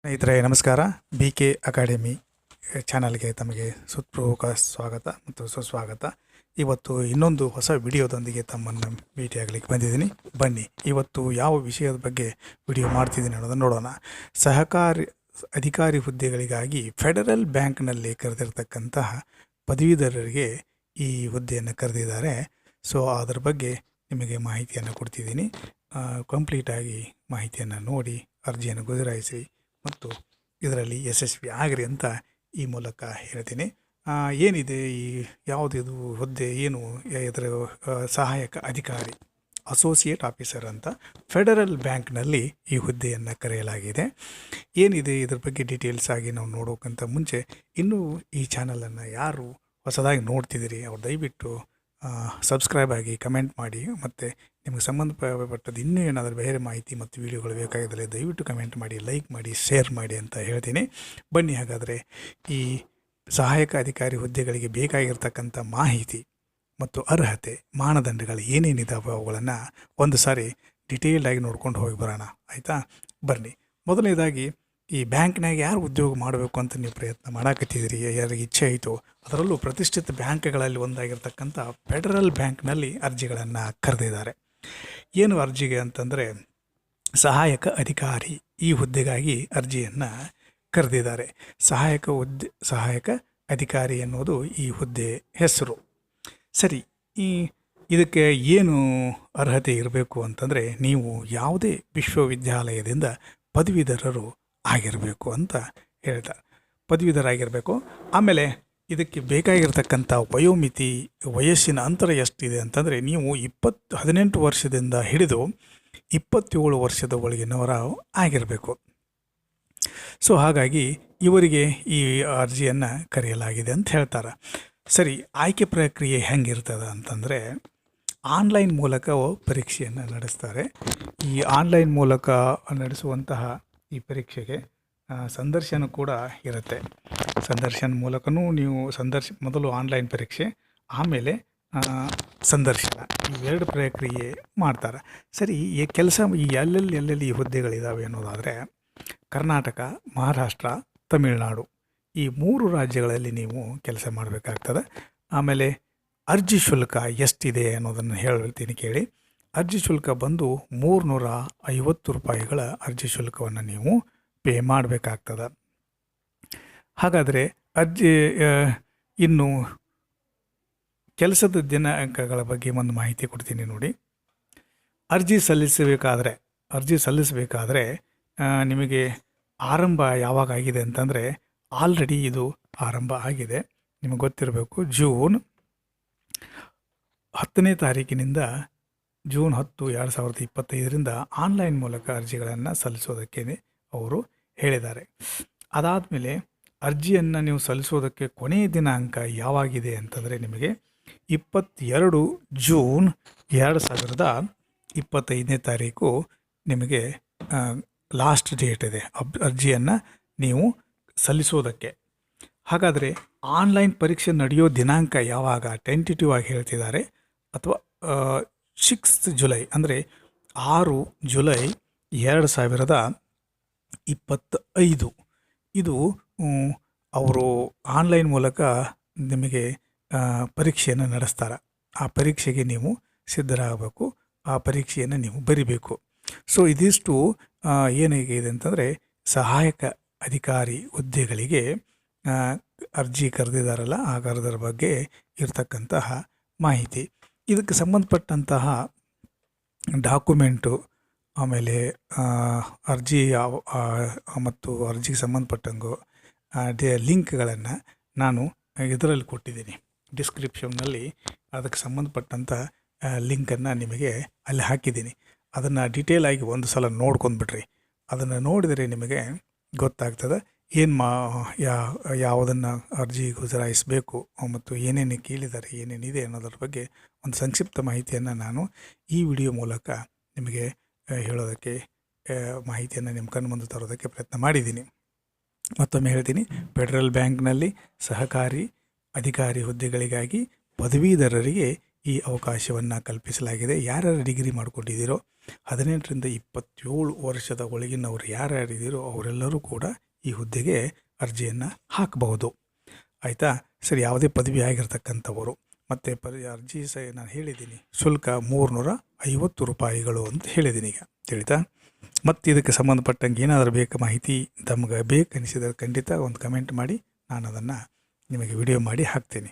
ಸ್ನೇಹಿತರೆ ನಮಸ್ಕಾರ. B K academy ಚಾನಲ್ಗೆ ತಮಗೆ ಸುಪ್ರಭುಕ ಸ್ವಾಗತ ಮತ್ತು ಸುಸ್ವಾಗತ. ಇವತ್ತು ಇನ್ನೊಂದು ಹೊಸ ವಿಡಿಯೋದೊಂದಿಗೆ ತಮ್ಮನ್ನು ಭೇಟಿಯಾಗಲಿಕ್ಕೆ ಬಂದಿದ್ದೀನಿ. ಬನ್ನಿ ಇವತ್ತು ಯಾವ ವಿಷಯದ ಬಗ್ಗೆ ವಿಡಿಯೋ ಮಾಡ್ತಿದ್ದೀನಿ ಅನ್ನೋದನ್ನು ನೋಡೋಣ. ಸಹಕಾರಿ ಅಧಿಕಾರಿ ಹುದ್ದೆಗಳಿಗಾಗಿ ಫೆಡರಲ್ ಬ್ಯಾಂಕ್ನಲ್ಲಿ ಕರೆದಿರ್ತಕ್ಕಂತಹ ಪದವೀಧರರಿಗೆ ಈ ಹುದ್ದೆಯನ್ನು ಕರೆದಿದ್ದಾರೆ. ಸೊ ಅದರ ಬಗ್ಗೆ ನಿಮಗೆ ಮಾಹಿತಿಯನ್ನು ಕೊಡ್ತಿದ್ದೀನಿ. ಕಂಪ್ಲೀಟಾಗಿ ಮಾಹಿತಿಯನ್ನು ನೋಡಿ ಅರ್ಜಿಯನ್ನು ಗುಜರಾಯಿಸಿ ಮತ್ತು ಇದರಲ್ಲಿ ಯಶಸ್ವಿ ಆಗಿರಿ ಅಂತ ಈ ಮೂಲಕ ಹೇಳ್ತೀನಿ. ಏನಿದೆ ಈ ಯಾವುದಿದು ಹುದ್ದೆ, ಏನು ಇದರ ಸಹಾಯಕ ಅಧಿಕಾರಿ ಅಸೋಸಿಯೇಟ್ ಆಫೀಸರ್ ಅಂತ ಫೆಡರಲ್ ಬ್ಯಾಂಕ್ನಲ್ಲಿ ಈ ಹುದ್ದೆಯನ್ನು ಕರೆಯಲಾಗಿದೆ. ಏನಿದೆ ಇದ್ರ ಬಗ್ಗೆ ಡೀಟೇಲ್ಸ್ ಆಗಿ ನಾವು ನೋಡೋಕ್ಕಿಂತ ಮುಂಚೆ ಇನ್ನೂ ಈ ಚಾನಲನ್ನು ಯಾರು ಹೊಸದಾಗಿ ನೋಡ್ತಿದ್ದೀರಿ ಅವ್ರು ದಯವಿಟ್ಟು ಸಬ್ಸ್ಕ್ರೈಬ್ ಆಗಿ ಕಮೆಂಟ್ ಮಾಡಿ, ಮತ್ತು ನಿಮಗೆ ಸಂಬಂಧಪಟ್ಟದ್ದು ಇನ್ನೂ ಏನಾದರೂ ಬೇರೆ ಮಾಹಿತಿ ಮತ್ತು ವಿಡಿಯೋಗಳು ಬೇಕಾಗಿದ್ದರೆ ದಯವಿಟ್ಟು ಕಮೆಂಟ್ ಮಾಡಿ, ಲೈಕ್ ಮಾಡಿ, ಶೇರ್ ಮಾಡಿ ಅಂತ ಹೇಳ್ತೀನಿ. ಬನ್ನಿ ಹಾಗಾದರೆ ಈ ಸಹಾಯಕ ಅಧಿಕಾರಿ ಹುದ್ದೆಗಳಿಗೆ ಬೇಕಾಗಿರ್ತಕ್ಕಂಥ ಮಾಹಿತಿ ಮತ್ತು ಅರ್ಹತೆ ಮಾನದಂಡಗಳು ಏನೇನಿದ್ದಾವೆ ಅವುಗಳನ್ನು ಒಂದು ಸಾರಿ ಡಿಟೇಲ್ಡಾಗಿ ನೋಡ್ಕೊಂಡು ಹೋಗಿ ಬರೋಣ, ಆಯಿತಾ? ಬನ್ನಿ. ಮೊದಲನೇದಾಗಿ ಈ ಬ್ಯಾಂಕ್ನಾಗ ಯಾರು ಉದ್ಯೋಗ ಮಾಡಬೇಕು ಅಂತ ನೀವು ಪ್ರಯತ್ನ ಮಾಡಾಕತ್ತಿದ್ದೀರಿ, ಯಾರಿಗೆ ಇಚ್ಛೆ ಆಯಿತು, ಅದರಲ್ಲೂ ಪ್ರತಿಷ್ಠಿತ ಬ್ಯಾಂಕ್ಗಳಲ್ಲಿ ಒಂದಾಗಿರ್ತಕ್ಕಂಥ ಫೆಡರಲ್ ಬ್ಯಾಂಕ್ನಲ್ಲಿ ಅರ್ಜಿಗಳನ್ನು ಕರೆದಿದ್ದಾರೆ. ಏನು ಅರ್ಜಿಗೆ ಅಂತಂದರೆ ಸಹಾಯಕ ಅಧಿಕಾರಿ ಈ ಹುದ್ದೆಗಾಗಿ ಅರ್ಜಿಯನ್ನು ಕರೆದಿದ್ದಾರೆ. ಸಹಾಯಕ ಅಧಿಕಾರಿ ಅನ್ನೋದು ಈ ಹುದ್ದೆ ಹೆಸರು. ಸರಿ, ಇದಕ್ಕೆ ಏನು ಅರ್ಹತೆ ಇರಬೇಕು ಅಂತಂದರೆ ನೀವು ಯಾವುದೇ ವಿಶ್ವವಿದ್ಯಾಲಯದಿಂದ ಪದವೀಧರರು ಆಗಿರಬೇಕು ಅಂತ ಹೇಳ್ತಾರೆ. ಪದವೀಧರಾಗಿರಬೇಕು. ಆಮೇಲೆ ಇದಕ್ಕೆ ಬೇಕಾಗಿರ್ತಕ್ಕಂಥ ವಯಸ್ಸಿನ ಅಂತರ ಎಷ್ಟಿದೆ ಅಂತಂದರೆ ನೀವು 18 ವರ್ಷದಿಂದ ಹಿಡಿದು 27 ವರ್ಷದ ಒಳಗಿನವರ ಆಗಿರಬೇಕು. ಸೊ ಹಾಗಾಗಿ ಇವರಿಗೆ ಈ ಅರ್ಜಿಯನ್ನು ಕರೆಯಲಾಗಿದೆ ಅಂತ ಹೇಳ್ತಾರೆ. ಸರಿ, ಆಯ್ಕೆ ಪ್ರಕ್ರಿಯೆ ಹೆಂಗಿರ್ತದೆ ಅಂತಂದರೆ ಆನ್ಲೈನ್ ಮೂಲಕ ಪರೀಕ್ಷೆಯನ್ನು ನಡೆಸ್ತಾರೆ. ಈ ಆನ್ಲೈನ್ ಮೂಲಕ ನಡೆಸುವಂತಹ ಈ ಪರೀಕ್ಷೆಗೆ ಸಂದರ್ಶನ ಕೂಡ ಇರುತ್ತೆ. ಸಂದರ್ಶನ ಮೂಲಕನೂ ನೀವು ಮೊದಲು ಆನ್ಲೈನ್ ಪರೀಕ್ಷೆ, ಆಮೇಲೆ ಸಂದರ್ಶನ, ಇವೆರಡು ಪ್ರಕ್ರಿಯೆ ಮಾಡ್ತಾರೆ. ಸರಿ, ಈ ಕೆಲಸ ಎಲ್ಲೆಲ್ಲಿ ಈ ಹುದ್ದೆಗಳಿದ್ದಾವೆ ಅನ್ನೋದಾದರೆ ಕರ್ನಾಟಕ, ಮಹಾರಾಷ್ಟ್ರ, ತಮಿಳುನಾಡು ಈ 3 ರಾಜ್ಯಗಳಲ್ಲಿ ನೀವು ಕೆಲಸ ಮಾಡಬೇಕಾಗ್ತದೆ. ಆಮೇಲೆ ಅರ್ಜಿ ಶುಲ್ಕ ಎಷ್ಟಿದೆ ಅನ್ನೋದನ್ನು ಹೇಳ್ತೀನಿ ಕೇಳಿ. ಅರ್ಜಿ ಶುಲ್ಕ ಬಂದು 350 ರೂಪಾಯಿಗಳ ಅರ್ಜಿ ಶುಲ್ಕವನ್ನು ನೀವು ಪೇ ಮಾಡಬೇಕಾಗ್ತದೆ. ಹಾಗಾದರೆ ಇನ್ನು ಕೆಲಸದ ದಿನಾಂಕಗಳ ಬಗ್ಗೆ ಒಂದು ಮಾಹಿತಿ ಕೊಡ್ತೀನಿ ನೋಡಿ. ಅರ್ಜಿ ಸಲ್ಲಿಸಬೇಕಾದ್ರೆ ನಿಮಗೆ ಆರಂಭ ಯಾವಾಗ ಆಗಿದೆ ಅಂತಂದರೆ ಆಲ್ರೆಡಿ ಇದು ಆರಂಭ ಆಗಿದೆ. ನಿಮಗೆ ಗೊತ್ತಿರಬೇಕು, ಜೂನ್ 10ನೇ ತಾರೀಕಿನಿಂದ ಜೂನ್ 10, 2025 ಆನ್ಲೈನ್ ಮೂಲಕ ಅರ್ಜಿಗಳನ್ನು ಸಲ್ಲಿಸೋದಕ್ಕೆ ಅವರು ಹೇಳಿದ್ದಾರೆ. ಅದಾದಮೇಲೆ ಅರ್ಜಿಯನ್ನು ನೀವು ಸಲ್ಲಿಸೋದಕ್ಕೆ ಕೊನೆಯ ದಿನಾಂಕ ಯಾವಾಗಿದೆ ಅಂತಂದರೆ ನಿಮಗೆ 22 ಜೂನ್ 2025ನೇ ತಾರೀಕು ನಿಮಗೆ ಲಾಸ್ಟ್ ಡೇಟ್ ಇದೆ ಅರ್ಜಿಯನ್ನು ನೀವು ಸಲ್ಲಿಸೋದಕ್ಕೆ. ಹಾಗಾದರೆ ಆನ್ಲೈನ್ ಪರೀಕ್ಷೆ ನಡೆಯೋ ದಿನಾಂಕ ಯಾವಾಗ ಟೆಂಟೇಟಿವ್ ಆಗಿ ಹೇಳ್ತಿದ್ದಾರೆ, ಅಥವಾ 6 ಜುಲೈ ಅಂದರೆ 6 ಜುಲೈ 2025 ಇದು ಅವರು ಆನ್ಲೈನ್ ಮೂಲಕ ನಿಮಗೆ ಪರೀಕ್ಷೆಯನ್ನು ನಡೆಸ್ತಾರೆ. ಆ ಪರೀಕ್ಷೆಗೆ ನೀವು ಸಿದ್ಧರಾಗಬೇಕು, ಆ ಪರೀಕ್ಷೆಯನ್ನು ನೀವು ಬರಿಬೇಕು. ಸೊ ಇದಿಷ್ಟು ಏನಾಗಿದೆ ಅಂತಂದರೆ ಸಹಾಯಕ ಅಧಿಕಾರಿ ಹುದ್ದೆಗಳಿಗೆ ಅರ್ಜಿ ಕರೆದಿದ್ದಾರಲ್ಲ, ಆ ಕರೆದರ ಬಗ್ಗೆ ಇರತಕ್ಕಂತಹ ಮಾಹಿತಿ. ಇದಕ್ಕೆ ಸಂಬಂಧಪಟ್ಟಂತಹ ಡಾಕ್ಯುಮೆಂಟು, ಆಮೇಲೆ ಅರ್ಜಿ ಮತ್ತು ಅರ್ಜಿಗೆ ಸಂಬಂಧಪಟ್ಟಂಗೂ ಲಿಂಕ್ಗಳನ್ನು ನಾನು ಇದರಲ್ಲಿ ಕೊಟ್ಟಿದ್ದೀನಿ. ಡಿಸ್ಕ್ರಿಪ್ಷನ್ನಲ್ಲಿ ಅದಕ್ಕೆ ಸಂಬಂಧಪಟ್ಟಂಥ ಲಿಂಕನ್ನು ನಿಮಗೆ ಅಲ್ಲಿ ಹಾಕಿದ್ದೀನಿ. ಅದನ್ನು ಡೀಟೇಲಾಗಿ ಒಂದು ಸಲ ನೋಡ್ಕೊಂಡ್ಬಿಟ್ರಿ. ಅದನ್ನು ನೋಡಿದರೆ ನಿಮಗೆ ಗೊತ್ತಾಗ್ತದೆ ಯಾವುದನ್ನು ಅರ್ಜಿ ಗುಜರಾಯಿಸಬೇಕು ಮತ್ತು ಏನೇನು ಕೇಳಿದ್ದಾರೆ, ಏನೇನಿದೆ ಅನ್ನೋದ್ರ ಬಗ್ಗೆ ಒಂದು ಸಂಕ್ಷಿಪ್ತ ಮಾಹಿತಿಯನ್ನು ನಾನು ಈ ವಿಡಿಯೋ ಮೂಲಕ ನಿಮಗೆ ಹೇಳೋದಕ್ಕೆ, ಮಾಹಿತಿಯನ್ನು ನಿಮ್ಮ ಕಣ್ಣು ಮುಂದೆ ತರೋದಕ್ಕೆ ಪ್ರಯತ್ನ ಮಾಡಿದ್ದೀನಿ. ಮತ್ತೊಮ್ಮೆ ಹೇಳ್ತೀನಿ, ಫೆಡರಲ್ ಬ್ಯಾಂಕ್ನಲ್ಲಿ ಸಹಕಾರಿ ಅಧಿಕಾರಿ ಹುದ್ದೆಗಳಿಗಾಗಿ ಪದವೀಧರರಿಗೆ ಈ ಅವಕಾಶವನ್ನು ಕಲ್ಪಿಸಲಾಗಿದೆ. ಯಾರ್ಯಾರು ಡಿಗ್ರಿ ಮಾಡ್ಕೊಂಡಿದ್ದೀರೋ 18ರಿಂದ 27 ವರ್ಷದ ಒಳಗಿನವರು ಯಾರ್ಯಾರಿದ್ದೀರೋ ಅವರೆಲ್ಲರೂ ಕೂಡ ಈ ಹುದ್ದೆಗೆ ಅರ್ಜಿಯನ್ನು ಹಾಕಬಹುದು. ಆಯಿತಾ ಸರಿ. ಯಾವುದೇ ಪದವಿ ಆಗಿರ್ತಕ್ಕಂಥವರು ಮತ್ತು ಅರ್ಜಿ ನಾನು ಹೇಳಿದ್ದೀನಿ, ಶುಲ್ಕ 350 ರೂಪಾಯಿಗಳು ಅಂತ ಹೇಳಿದ್ದೀನಿ. ಈಗ ತಿಳಿತಾ? ಮತ್ತು ಇದಕ್ಕೆ ಸಂಬಂಧಪಟ್ಟಂಗೆ ಏನಾದರೂ ಮಾಹಿತಿ ತಮಗೆ ಬೇಕನ್ನಿಸಿದರೆ ಖಂಡಿತ ಒಂದು ಕಮೆಂಟ್ ಮಾಡಿ, ನಾನು ಅದನ್ನು ನಿಮಗೆ ವಿಡಿಯೋ ಮಾಡಿ ಹಾಕ್ತೀನಿ.